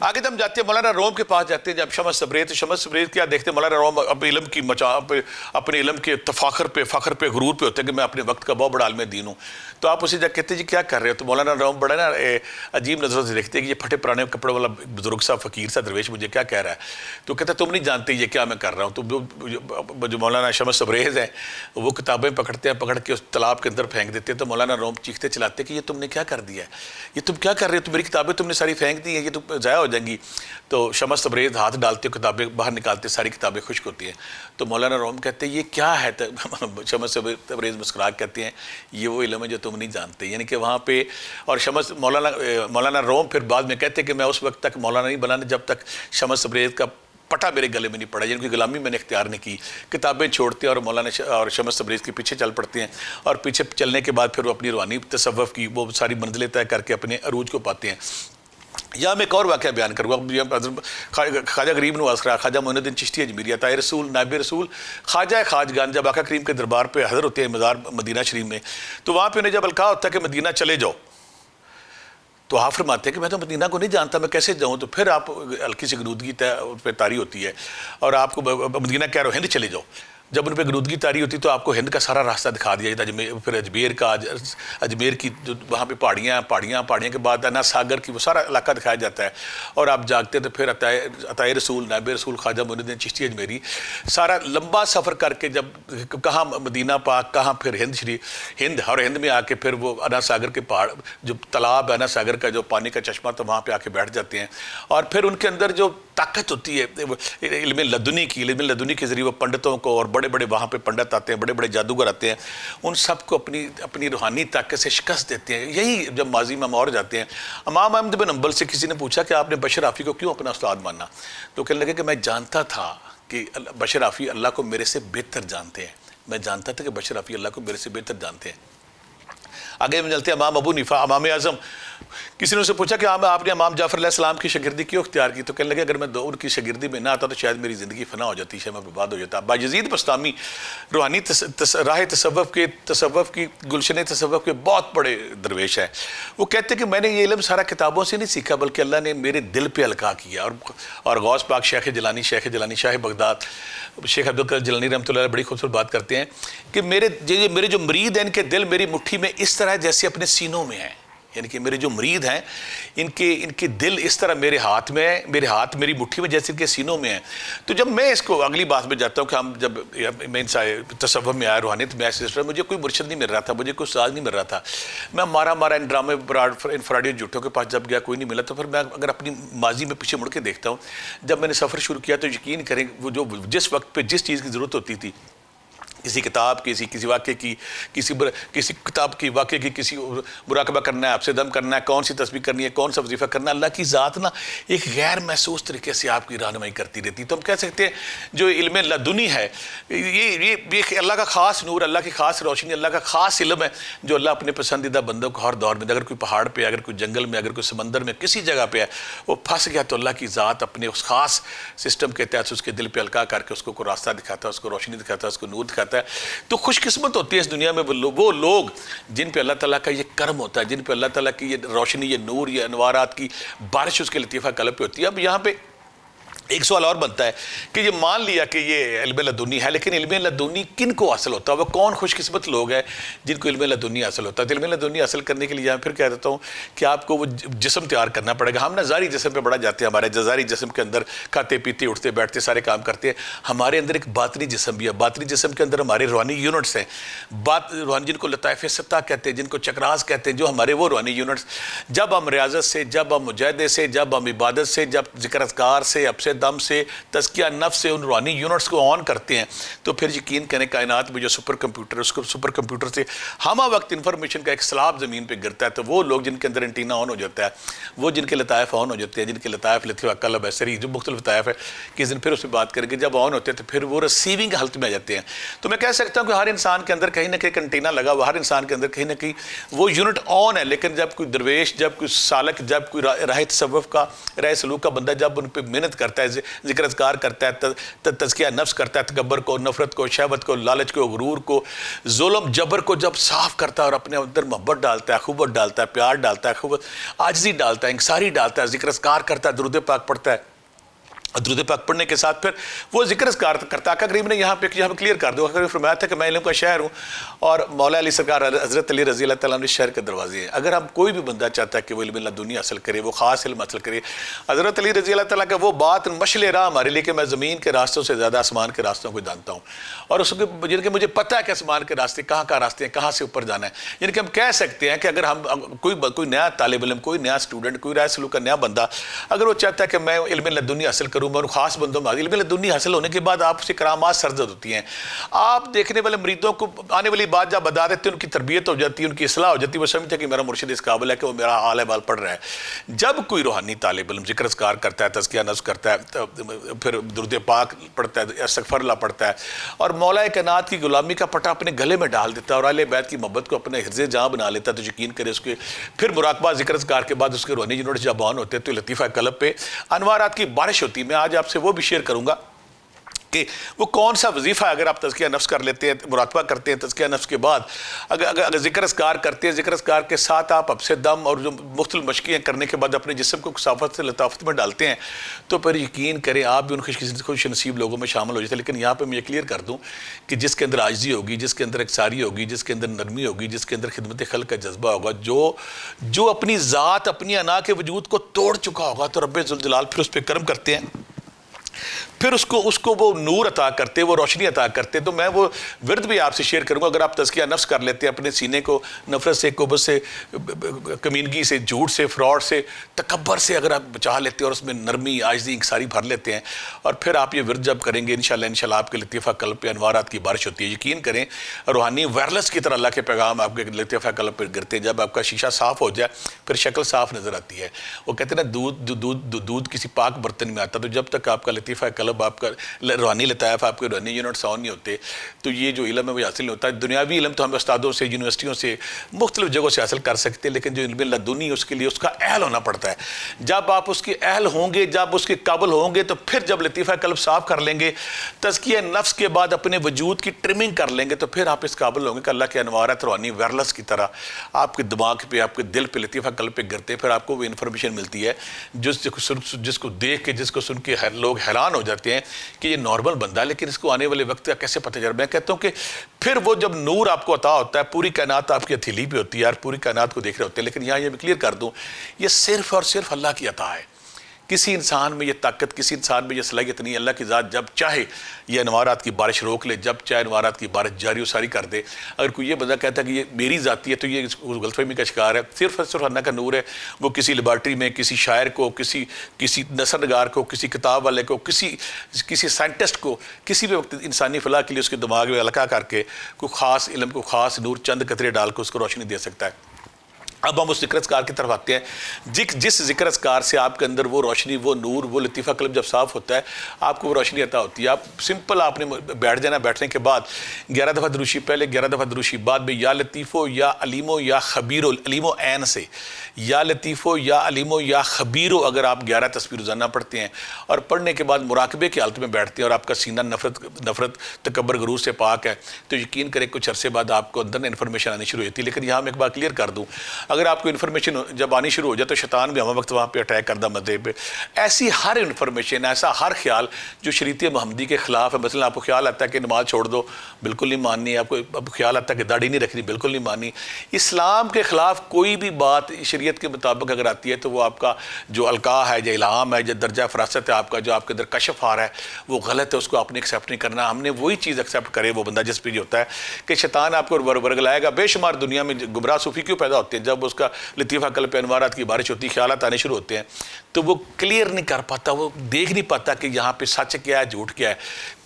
آگے جب ہم جاتے ہیں مولانا روم کے پاس جاتے ہیں، جب شمس تبریز، تو شمس تبریز کیا دیکھتے ہیں، مولانا روم اپنے علم کی اپنے علم کے فخر پہ غرور پہ ہوتے ہیں کہ میں اپنے وقت کا بہت بڑا عالم دین ہوں. تو آپ اسے جا کہتے ہیں جی کیا کر رہے ہو؟ تو مولانا روم بڑا نا عجیب نظروں سے دیکھتے ہیں کہ یہ پھٹے پرانے کپڑے والا بزرگ سا فقیر سا درویش مجھے کیا کہہ رہا ہے. تو کہتا ہے تم نہیں جانتے یہ کیا میں کر رہا ہوں. تو جو مولانا شمس تبریز ہیں وہ کتابیں پکڑتے ہیں، پکڑ کے اس تالاب کے اندر پھینک دیتے ہیں. تو مولانا روم چیختے چلاتے کہ یہ تم نے کیا کر دیا ہے، یہ تم کیا کر رہے ہو، تو میری کتابیں تم نے ساری پھینک دی ہیں، یہ تو ضائع ہو جائیں گی. تو شمس تبریز ہاتھ ڈالتے کتابیں باہر نکالتے، ساری کتابیں خشک ہوتی ہیں. تو مولانا روم کہتے ہیں یہ کیا ہے؟ شمس تبریز مسکرا کے کہتے ہیں یہ وہ علم ہے جو تم نہیں جانتے. یعنی کہ وہاں پہ اور مولانا روم پھر بعد میں کہتے ہیں کہ میں اس وقت تک مولانا نہیں بنا جب تک شمس تبریز کا پٹا میرے گلے میں نہیں پڑا، یعنی کہ غلامی میں نے اختیار نہیں کی. کتابیں چھوڑتے ہیں اور مولانا اور شمس تبریز کے پیچھے چل پڑتے ہیں، اور پیچھے چلنے کے بعد پھر وہ اپنی روحانی تصوف کی وہ ساری منزلیں طے کر کے اپنے عروج کو پاتے ہیں. یہاں میں ایک اور واقعہ بیان کروں گا. خواجہ غریب نواز خان، خواجہ معین الدین چشتی اجمیری، عطائے رسول، نائب رسول، خواجہ خواجگان جب آقا کریم کے دربار پہ حاضر ہوتے ہیں مزار مدینہ شریف میں، تو وہاں پہ انہیں جب القاء ہوتا ہے کہ مدینہ چلے جاؤ، تو آپ فرماتے ہیں کہ میں تو مدینہ کو نہیں جانتا، میں کیسے جاؤں؟ تو پھر آپ ہلکی سی غنودگی پہ طاری ہوتی ہے اور آپ کو مدینہ کہہ رہے ہو ہند چلے جاؤ. جب ان پہ غنودگی طاری ہوتی تو آپ کو ہند کا سارا راستہ دکھا دیا جاتا ہے. پھر اجمیر کی جو وہاں پہ پہاڑیاں کے بعد انا ساگر کی وہ سارا علاقہ دکھایا جاتا ہے. اور آپ جاگتے ہیں تو پھر عطائے رسول، نائب رسول، خواجہ معین الدین چشتی اجمیری سارا لمبا سفر کر کے جب کہاں مدینہ پاک، کہاں پھر ہند اور ہند میں آ کے پھر وہ انا ساگر کے پہاڑ جو تالاب ہے، انا ساگر کا جو پانی کا چشمہ، تو وہاں پہ آ کے بیٹھ جاتے ہیں. اور پھر ان کے اندر جو طاقت ہوتی ہے علم لدنی کے ذریعے وہ پنڈتوں کو، اور بڑے بڑے وہاں پہ پنڈت آتے ہیں، بڑے بڑے جادوگر آتے ہیں، ان سب کو اپنی روحانی طاقت سے شکست دیتے ہیں. یہی جب ماضی میں ہم اور جاتے ہیں. امام احمد بن حنبل سے کسی نے پوچھا کہ آپ نے بشر آفی کو کیوں اپنا استاد مانا؟ تو کہنے لگے کہ میں جانتا تھا کہ بشر آفی اللہ کو میرے سے بہتر جانتے ہیں، میں جانتا تھا کہ بشر آفی اللہ کو میرے سے بہتر جانتے ہیں. آگے میں چلتے ہیں امام ابو حنیفہ، امام اعظم. کسی نے اسے پوچھا کہ آپ نے امام جعفر علیہ السلام کی شاگردی کیوں اختیار کی؟ تو کہنے لگے اگر میں ان کی شاگردی میں نہ آتا تو شاید میری زندگی فنا ہو جاتی، شاید میں برباد ہو جاتا. باجزید بسطامی روحانی راہ تصوف کی گلشن تصوف کے بہت بڑے درویش ہیں. وہ کہتے ہیں کہ میں نے یہ علم سارا کتابوں سے نہیں سیکھا، بلکہ اللہ نے میرے دل پہ القاء کیا. اور غوث پاک شیخ جیلانی شاہ بغداد شیخ عبدالقادر جیلانی رحمۃ اللہ علیہ بڑی خوبصورت بات کرتے ہیں کہ میرے جو مرید ہیں ان کے دل میری مٹھی میں اس طرح جیسے اپنے سینوں میں ہیں. یعنی کہ میرے جو مرید ہیں ان کے دل اس طرح میرے ہاتھ میری مٹھی میں جیسے ان کے سینوں میں ہیں. تو جب میں اس کو اگلی بات میں جاتا ہوں کہ ہم جب میں تصوف میں آیا روحانیت میں آیا، مجھے کوئی مرشد نہیں مل رہا تھا، مجھے کوئی استاد نہیں مل رہا تھا. میں مارا ان ڈرامے انفرادی جھوٹوں کے پاس جب گیا کوئی نہیں ملا. تو پھر میں اگر اپنی ماضی میں پیچھے مڑ کے دیکھتا ہوں، جب میں نے سفر شروع کیا تو یقین کریں وہ جو جس وقت پہ جس چیز کی ضرورت ہوتی تھی، کسی کتاب کی، کسی واقعے کی، کسی کتاب کی واقعے کی، کسی مراقبہ کرنا ہے، آپ سے دم کرنا ہے، کون سی تسبیح کرنی ہے، کون سا وظیفہ کرنا ہے، اللہ کی ذات نا ایک غیر محسوس طریقے سے آپ کی رہنمائی کرتی رہتی. تو ہم کہہ سکتے ہیں جو علم لدنی ہے یہ اللہ کا خاص نور، اللہ کی خاص روشنی، اللہ کا خاص علم ہے جو اللہ اپنے پسندیدہ بندوں کو ہر دور میں، اگر کوئی پہاڑ پہ، اگر کوئی جنگل میں، اگر کوئی سمندر میں، کسی جگہ پہ ہے وہ پھنس گیا تو اللہ کی ذات اپنے اس خاص سسٹم کے تحت اس کے دل پہ القاء کر کے اس کو راستہ دکھاتا ہے، اس کو روشنی دکھاتا ہے، اس کو نور دکھاتا ہے. تو خوش قسمت ہوتی ہے اس دنیا میں وہ لوگ جن پہ اللہ تعالیٰ کا یہ کرم ہوتا ہے، جن پہ اللہ تعالیٰ کی یہ روشنی، یہ نور، یہ انوارات کی بارش اس کے لطیفہ قلب پہ ہوتی ہے. اب یہاں پہ ایک سوال اور بنتا ہے کہ یہ مان لیا کہ یہ علم لدنی ہے، لیکن علم لدنی کن کو حاصل ہوتا ہے؟ وہ کون خوش قسمت لوگ ہیں جن کو علم لدنی حاصل ہوتا ہے؟ علم لدنی حاصل کرنے کے لیے میں پھر کہہ دیتا ہوں کہ آپ کو وہ جسم تیار کرنا پڑے گا. ہم نا ظاہری جسم پہ بڑا جاتے ہیں، ہمارے ظاہری جسم کے اندر کھاتے پیتے اٹھتے بیٹھتے سارے کام کرتے ہیں. ہمارے اندر ایک باطنی جسم بھی ہے. باطنی جسم کے اندر ہمارے روحانی یونٹس ہیں، روحانی جن کو لطائف سطح کہتے ہیں، جن کو چکراس کہتے ہیں، جو ہمارے وہ روحانی یونٹس جب ہم ریاضت سے، جب ہم مجاہدے سے، جب ہم عبادت سے، جب ذکر اذکار سے، اب سے دم سے، تزکیہ نفس سے ان روحانی یونٹس کو آن کرتے ہیں تو پھر یقین کریں کائنات میں جو سپر کمپیوٹر، اس کو سپر کمپیوٹر سے ہمہ وقت انفارمیشن کا ایک سلاب زمین پہ گرتا ہے. تو وہ لوگ جن کے اندر انٹینا آن ہو جاتا ہے، وہ جن کے لطائف آن ہو جاتے ہیں، جن کے لطائف لطیفہ قلب ہے سری جو مختلف لطائف ہے، کس دن پھر اس پہ بات کریں گے، جب آن ہوتے ہیں تو پھر وہ ریسیونگ حالت میں آ جاتے ہیں. تو میں کہہ سکتا ہوں کہ ہر انسان کے اندر کہیں نہ کہیں انٹینا لگا ہوا، ہر انسان کے اندر کہیں نہ کہیں وہ یونٹ آن ہے. لیکن جب کوئی درویش، جب کوئی سالک، جب کوئی راہ تصوف کا، راہ سلوک کا بندہ جب ان پہ محنت کرتا ہے، ہے, ذکر اذکار کرتا ہے, تزکیہ نفس کرتا ہے, تکبر کو, نفرت کو, شہوت کو, لالچ کو, غرور کو, ظلم جبر کو جب صاف کرتا ہے اور اپنے اندر محبت ڈالتا ہے, اخوت ڈالتا ہے, پیار ڈالتا ہے, عاجزی ڈالتا ہے, انکساری ڈالتا ہے, ذکر اذکار کرتا ہے, درود پاک پڑھتا ہے, درود پاک پڑھنے کے ساتھ پھر وہ ذکر اذکار کرتا ہے. آقا کریم نے یہاں پہ کلیئر کر دو, آقا کریم فرمایا تھا کہ میں علم کا شہر ہوں اور مولا علی سرکار حضرت علی رضی اللہ تعالیٰ عنہ شہر کے دروازے ہیں. اگر ہم کوئی بھی بندہ چاہتا ہے کہ وہ علم لدنی حاصل کرے, وہ خاص علم حاصل کرے, حضرت علی رضی اللہ تعالیٰ کا وہ بات مشعل راہ ہمارے لیے کہ میں زمین کے راستوں سے زیادہ آسمان کے راستوں کو جانتا ہوں, اور اس کے جن کہ مجھے پتہ ہے کہ آسمان کے راستے کہاں راستے ہیں, کہاں سے اوپر جانا ہے. یعنی کہ ہم کہہ سکتے ہیں کہ اگر ہم کوئی نیا طالب علم, کوئی نیا اسٹوڈنٹ, کوئی رائے سلوک کا نیا بندہ اگر وہ چاہتا ہے کہ میں علم لدنی حاصل کروں, میں ان خاص بندوں میں علم لدنی حاصل ہونے کے بعد آپ سے کرامات سرزد ہوتی ہیں. آپ دیکھنے والے مریدوں کو آنے والی بات جب بتا دیتے ہیں, ان کی تربیت ہو جاتی ہے, ان کی اصلاح ہو جاتی ہے, وہ سمجھتے ہیں کہ میرا مرشد اس قابل ہے کہ وہ میرا حال بال پڑھ رہا ہے. جب کوئی روحانی طالب علم ذکر اذکار کرتا ہے, تزکیہ نفس کرتا ہے, پھر درود پاک پڑھتا ہے, استغفار اللہ پڑھتا ہے, اور مولا کائنات کی غلامی کا پٹا اپنے گلے میں ڈال دیتا ہے اور اہل بیت کی محبت کو اپنے حرز جاں بنا لیتا ہے, تو یقین کرے اس کے پھر مراقبہ ذکر اذکار کے بعد اس کے روحانی جنوٹ جب آن ہوتے ہیں تو لطیفہ قلب پہ انوارات کی بارش ہوتی ہے. میں آج آپ سے وہ بھی شیئر کروں گا کہ وہ کون سا وظیفہ ہے. اگر آپ تزکیہ نفس کر لیتے ہیں, مراقبہ کرتے ہیں, تزکیہ نفس کے بعد اگر ذکر اذکار کرتے ہیں, ذکر اذکار کے ساتھ آپ حبس دم اور جو مختلف مشقیں کرنے کے بعد اپنے جسم کو کثافت سے لطافت میں ڈالتے ہیں, تو پھر یقین کریں آپ بھی ان خوش نصیب لوگوں میں شامل ہو جاتے ہیں. لیکن یہاں پہ میں یہ کلیئر کر دوں کہ جس کے اندر عاجزی ہوگی, جس کے اندر اکثاری ہوگی, جس کے اندر نرمی ہوگی, جس کے اندر خدمت خلق کا جذبہ ہوگا, جو اپنی ذات, اپنی انا کے وجود کو توڑ چکا ہوگا, تو رب ذوالجلال پھر اس پہ کرم کرتے ہیں, پھر اس کو وہ نور عطا کرتے, وہ روشنی عطا کرتے. تو میں وہ ورد بھی آپ سے شیئر کروں گا. اگر آپ تزکیہ نفس کر لیتے ہیں, اپنے سینے کو نفرت سے, کبر سے, کمینگی سے, جھوٹ سے, فراڈ سے, تکبر سے اگر آپ بچا لیتے ہیں اور اس میں نرمی, عاجزی, انکساری بھر لیتے ہیں, اور پھر آپ یہ ورد جب کریں گے انشاءاللہ آپ کے لطیفہ قلب پہ انوارات کی بارش ہوتی ہے. یقین کریں روحانی وائرلیس کی طرح اللہ کے پیغام آپ کے لطیفہ قلب پہ گرتے ہیں. جب آپ کا شیشہ صاف ہو جائے پھر شکل صاف نظر آتی ہے. وہ کہتے ہیں نا دودھ کسی پاک برتن میں آتا, تو جب تک آپ کا لطیفہ قلب, آپ کا روحانی لطائف, آپ کے روحانی یونٹس آن نہیں ہوتے, تو یہ جو علم ہے وہ حاصل نہیں ہوتا. دنیاوی علم تو ہم استادوں سے, یونیورسٹیوں سے, مختلف جگہوں سے حاصل کر سکتے ہیں, لیکن جو علم لدنی اس کے لیے اس کا اہل ہونا پڑتا ہے. جب آپ اس کے اہل ہوں گے, جب اس کے قابل ہوں گے, تو پھر جب لطیفہ قلب صاف کر لیں گے, تزکیہ نفس کے بعد اپنے وجود کی ٹرمنگ کر لیں گے, تو پھر آپ اس قابل ہوں گے کہ اللہ کے انوارات روحانی وائرلیس کی طرح آپ کے دماغ پہ, آپ کے دل پہ, لطیفہ قلب پہ گرتے. پھر آپ کو وہ انفارمیشن ملتی ہے جس کو دیکھ کے, جس کو سن کے لوگ حیران ہو جاتے ہیں کہ یہ نارمل بندہ ہے, لیکن اس کو آنے والے وقت کا کیسے پتہ چل. میں کہتا ہوں کہ پھر وہ جب نور آپ کو عطا ہوتا ہے, پوری کائنات آپ کی ہتھیلی پہ ہوتی ہے اور پوری کائنات کو دیکھ رہے ہوتے ہیں. لیکن یہاں یہ بھی کلیئر کر دوں, یہ صرف اور صرف اللہ کی عطا ہے. کسی انسان میں یہ طاقت, کسی انسان میں یہ صلاحیت نہیں. اللہ کی ذات جب چاہے یہ انوارات کی بارش روک لے, جب چاہے انوارات کی بارش جاری و ساری کر دے. اگر کوئی یہ بندہ کہتا ہے کہ یہ میری ذاتی ہے, تو یہ غلط فہمی کا شکار ہے. صرف اور صرف اللہ کا نور ہے. وہ کسی لیبارٹری میں, کسی شاعر کو, کسی نثر نگار کو, کسی کتاب والے کو, کسی سائنٹسٹ کو, کسی بھی وقت انسانی فلاح کے لیے اس کے دماغ میں القاع کر کے کوئی خاص علم, کو خاص نور, چند قطرے ڈال کے اس کو روشنی دے سکتا ہے. اب ہم اس ذکر اذکار کی طرف آتے ہیں. جس ذکر اذکار سے آپ کے اندر وہ روشنی, وہ نور, وہ لطیفہ قلب جب صاف ہوتا ہے, آپ کو وہ روشنی عطا ہوتی ہے. آپ سمپل آپ نے بیٹھ جانا, بیٹھنے کے بعد 11 دفعہ دروشی پہلے, 11 دفعہ دروشی بعد میں, یا لطیفو یا علیمو یا خبیرو, علیمو عین سے, یا لطیفو یا علیمو یا خبیرو, اگر آپ 11 تسبیح روزانہ پڑھتے ہیں اور پڑھنے کے بعد مراقبے کی حالت میں بیٹھتے ہیں اور آپ کا سینہ نفرت تکبر غرور سے پاک ہے, تو یقین کریں کچھ عرصے بعد آپ کو اندر انفارمیشن آنی شروع ہوتی ہے. لیکن یہاں میں ایک بات کلیئر کر دوں, اگر آپ کو انفارمیشن جب آنی شروع ہو جائے تو شیطان بھی ہمیں وقت وہاں پہ اٹیک کردہ مدے پہ. ایسی ہر انفارمیشن, ایسا ہر خیال جو شریعت محمدی کے خلاف ہے, مثلا آپ کو خیال آتا ہے کہ نماز چھوڑ دو, بالکل نہیں ماننی. آپ کو خیال آتا ہے کہ داڑھی نہیں رکھنی, بالکل نہیں ماننی. اسلام کے خلاف کوئی بھی بات شریعت کے مطابق اگر آتی ہے تو وہ آپ کا جو القاء ہے, جو الہام ہے, جو درجہ فراست ہے آپ کا, جو آپ کے اندر کشف آ رہا ہے, وہ غلط ہے. اس کو آپ نے ایکسیپٹ نہیں کرنا. ہم نے وہی چیز ایکسیپٹ کرے وہ بندہ جس پہ یہ ہوتا ہے کہ شیطان آپ کو ورگلائے گا. بے شمار دنیا میں گمراہ صوفی کیوں پیدا ہوتے ہیں, جب اس کا لطیفہ قلب پہ انوارات کی بارش ہوتی ہے, خیالات آنے شروع ہوتے ہیں, تو وہ کلیئر نہیں کر پاتا, وہ دیکھ نہیں پاتا کہ یہاں پہ سچ کیا ہے, جھوٹ کیا ہے.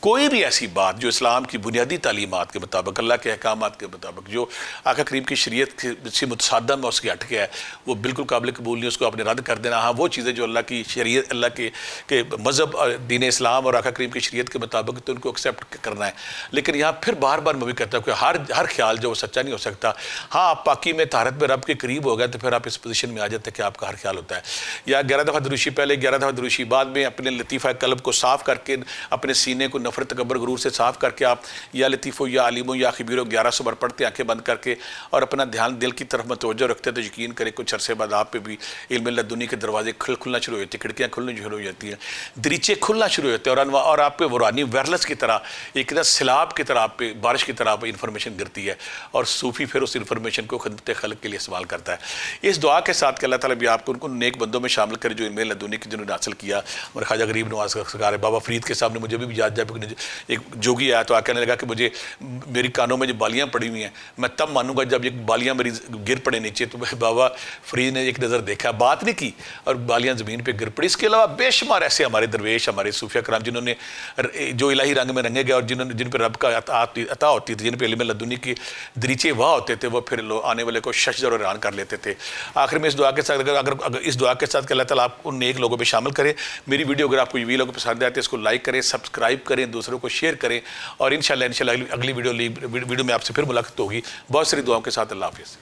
کوئی بھی ایسی بات جو اسلام کی بنیادی تعلیمات کے مطابق، اللہ کے احکامات کے مطابق، جو آقا کریم کی شریعت سے متصادم ہے، اس کے ہٹ گیا ہے، وہ بالکل قابل قبول نہیں، اس کو آپ نے رد کر دینا۔ ہاں وہ چیزیں جو اللہ کی شریعت، اللہ کے مذہب اور دین اسلام اور آقا کریم کی شریعت کے مطابق، تو ان کو ایکسیپٹ کرنا ہے۔ لیکن یہاں پھر بار بار میں بھی کہتا ہوں کہ ہر خیال جو وہ سچا نہیں ہو سکتا۔ ہاں آپ پاکی میں طہارت میں رب کے قریب ہو گئے تو پھر آپ اس پوزیشن میں آ جاتے ہیں کہ آپ کا ہر خیال ہوتا ہے۔ یا 11 دفعہ دروشی پہلے، 11 دفعہ دروشی بعد میں، اپنے لطیفہ قلب کو صاف کر کے، اپنے سینے کو نفرت، تکبر، غرور سے صاف کر کے آپ یا لطیفو یا علیمو یا خبیرو 1100 بار پڑھتے، آنکھیں بند کر کے، اور اپنا دھیان دل کی طرف متوجہ رکھتے، تو یقین کریں کچھ عرصے بعد آپ پہ بھی علم لدنی کے دروازے کھلنا شروع ہو جاتے ہیں، کھڑکیاں کھلنا شروع ہو جاتی ہیں، دریچے کھلنا شروع ہوتے ہیں، اور آپ پہ ورانی ویرلس کی طرح، ایک سیلاب کی طرح، آپ پہ بارش کی طرح انفارمیشن گرتی ہے، اور صوفی پھر اس انفارمیشن کو خدمت خلق کے لیے استعمال کرتا ہے۔ اس دعا کے ساتھ کہ اللہ تعالیٰ بھی آپ کو ان نیک بندوں میں شامل کرے جو علم لدنی کی جنہوں نے حاصل کیا۔ اور خواجہ غریب نواز سرکار بابا فرید کے صاحب نے مجھے بھی یاد جب ایک جوگی آیا تو آ کہنے لگا کہ مجھے میری کانوں میں جو بالیاں پڑی ہوئی ہیں میں تب مانوں گا جب یہ بالیاں میری گر پڑے نیچے۔ تو بابا فرید نے ایک نظر دیکھا، بات نہیں کی، اور بالیاں زمین پہ گر پڑی۔ اس کے علاوہ بے شمار ایسے ہمارے درویش، ہمارے صوفیہ کرام جنہوں نے جو الہی رنگ میں رنگے گئے، اور جن پہ رب کا عطا ہوتی تھی، جن پہ علم لدنی کی دریچے واہ ہوتے تھے، وہ پھر آنے والے کو ششدر اور حیران کر لیتے تھے۔ آخر میں اس دعا کے ساتھ اگر اس دعا کے ساتھ کہ اللہ تعالیٰ آپ ان نیک لوگوں میں شامل کرے۔ میری ویڈیو اگر آپ کو یہ ویڈیو پسند آتے ہیں، اس کو لائک کریں، سبسکرائب کریں، دوسروں کو شیئر کریں، اور انشاءاللہ اگلی ویڈیو میں آپ سے پھر ملاقات ہوگی بہت ساری دعاؤں کے ساتھ۔ اللہ حافظ۔